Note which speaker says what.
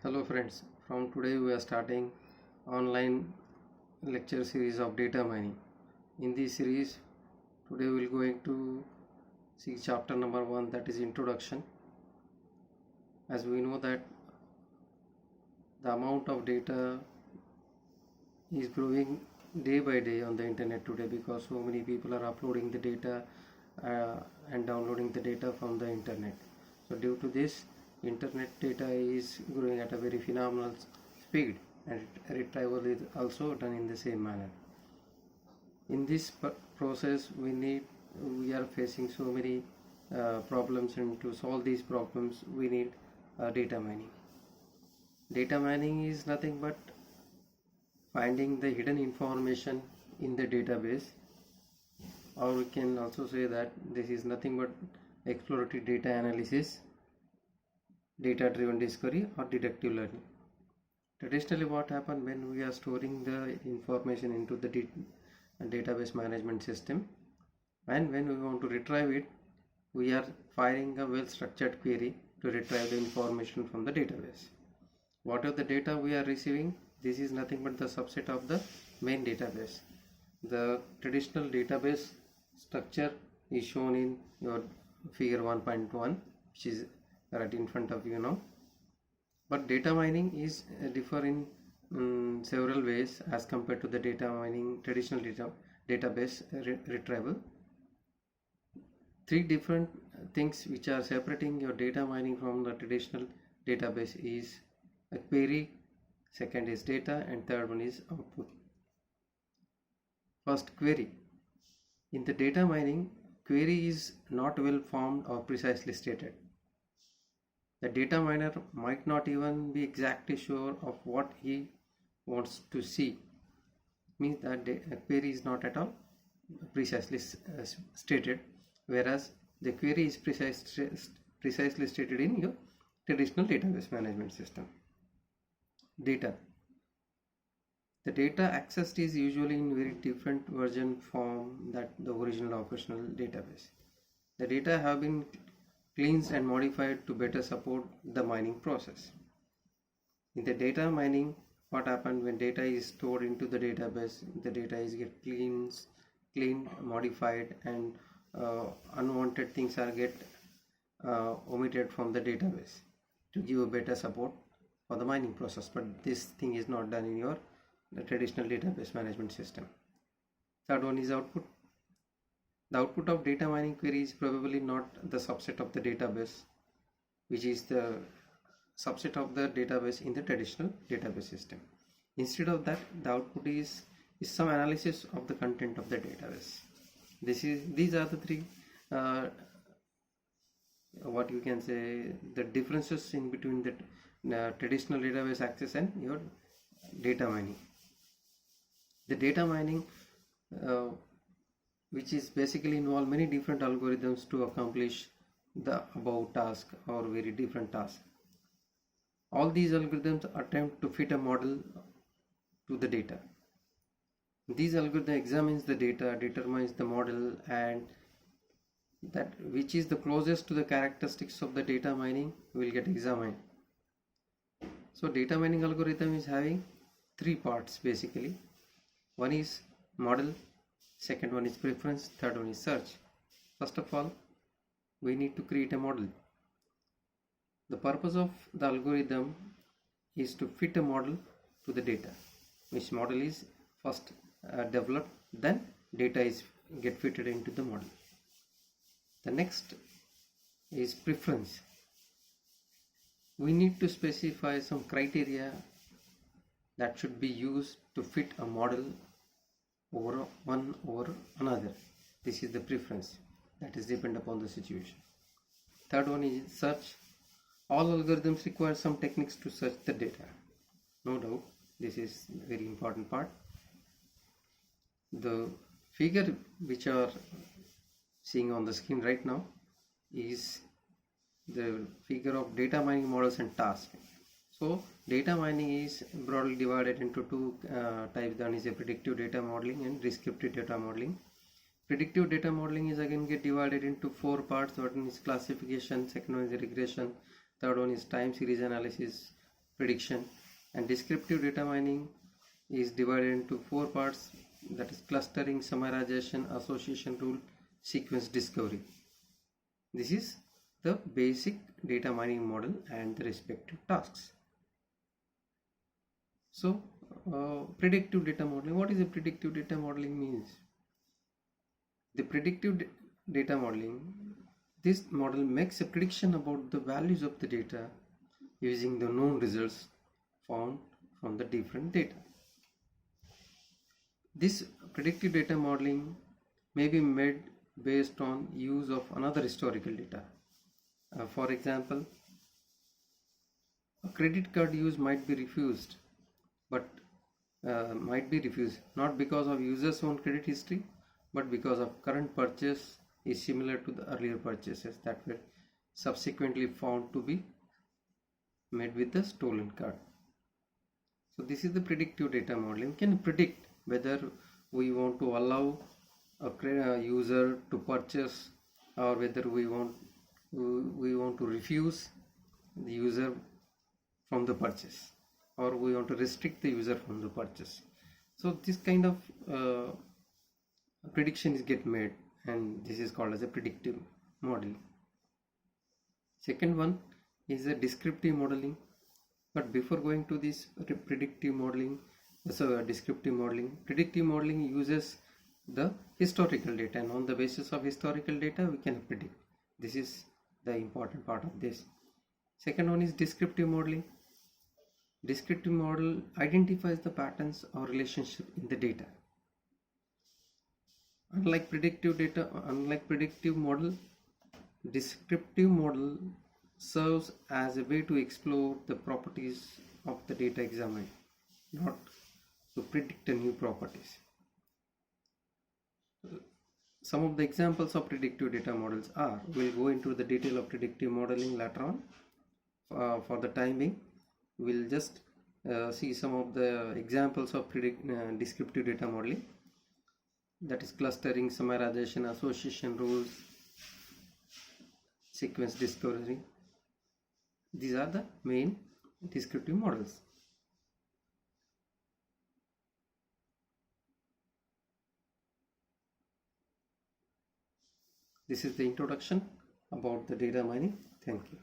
Speaker 1: Hello friends, from today we are starting online lecture series of data mining. In this series, today we will going to see chapter number 1, that is introduction. As we know that the amount of data is growing day by day on the internet today because so many people are uploading the data and downloading the data from the internet. So due to this, internet data is growing at a very phenomenal speed, and retrieval is also done in the same manner. In this process we are facing so many problems, and to solve these problems we need data mining. Data mining is nothing but finding the hidden information in the database, or we can also say that this is nothing but exploratory data analysis, data driven discovery, or deductive learning. Traditionally, what happens when we are storing the information into the database management system, and when we want to retrieve it, we are firing a well structured query to retrieve the information from the database. Whatever the data we are receiving, this is nothing but the subset of the main database. The traditional database structure is shown in your figure 1.1, which is right in front of you now. But data mining is differ in several ways as compared to the data mining traditional database retrieval. Three different things which are separating your data mining from the traditional database is a query, second is data, and third one is output. First, query. In the data mining, query is not well formed or precisely stated. The data miner might not even be exactly sure of what he wants to see. Means that a query is not at all precisely stated, whereas the query is precisely stated in your traditional database management system. Data. The data accessed is usually in very different version form that the original operational database. The data have been cleansed and modified to better support the mining process. In the data mining, what happens when data is stored into the database, the data is get cleaned, modified, and unwanted things are get omitted from the database to give a better support for the mining process. But this thing is not done in your traditional database management system. Third one is output. The output of data mining query is probably not the subset of the database, which is the subset of the database in the traditional database system. Instead of that, the output is some analysis of the content of the database. These are the three what you can say the differences in between the traditional database access and your data mining. The data mining which is basically involve many different algorithms to accomplish the above task or very different task. All these algorithms attempt to fit a model to the data. These algorithm examines the data, determines the model, and that which is the closest to the characteristics of the data mining will get examined. So data mining algorithm is having three parts basically. One is model, second one is preference, third one is search. First of all, we need to create a model. The purpose of the algorithm is to fit a model to the data, which model is first developed, then data is get fitted into the model. The next is preference. We need to specify some criteria that should be used to fit a model over one over another. This is the preference that is depend upon the situation. Third one is search. All algorithms require some techniques to search the data. No doubt, this is very important part. The figure which are seeing on the screen right now is the figure of data mining models and tasks. So data mining is broadly divided into two types. One is a predictive data modeling and descriptive data modeling. Predictive data modeling is again get divided into four parts. One is classification, second one is regression, third one is time series analysis, prediction, and descriptive data mining is divided into four parts, that is clustering, summarization, association rule, sequence discovery. This is the basic data mining model and the respective tasks. So predictive data modeling, what is a predictive data modeling means? The predictive data modeling, this model makes a prediction about the values of the data using the known results found from the different data. This predictive data modeling may be made based on use of another historical data. For example, a credit card use might be refused, but not because of user's own credit history, but because of current purchase is similar to the earlier purchases that were subsequently found to be made with the stolen card. So this is the predictive data modeling. We can predict whether we want to allow a user to purchase, or whether we want to refuse the user from the purchase, or we want to restrict the user from the purchase. So this kind of prediction is get made, and this is called as a predictive modeling. Second one is a descriptive modeling. But before going to this predictive modeling, descriptive modeling, predictive modeling uses the historical data, and on the basis of historical data we can predict. This is the important part of this. Second one is descriptive modeling. Descriptive model identifies the patterns or relationship in the data. Unlike predictive model, descriptive model serves as a way to explore the properties of the data examined, not to predict new properties. Some of the examples of predictive data models are, we'll go into the detail of predictive modeling later on. For the time being, we'll just see some of the examples of descriptive data modeling, that is clustering, summarization, association rules, sequence discovery. These are the main descriptive models. This is the introduction about the data mining. Thank you.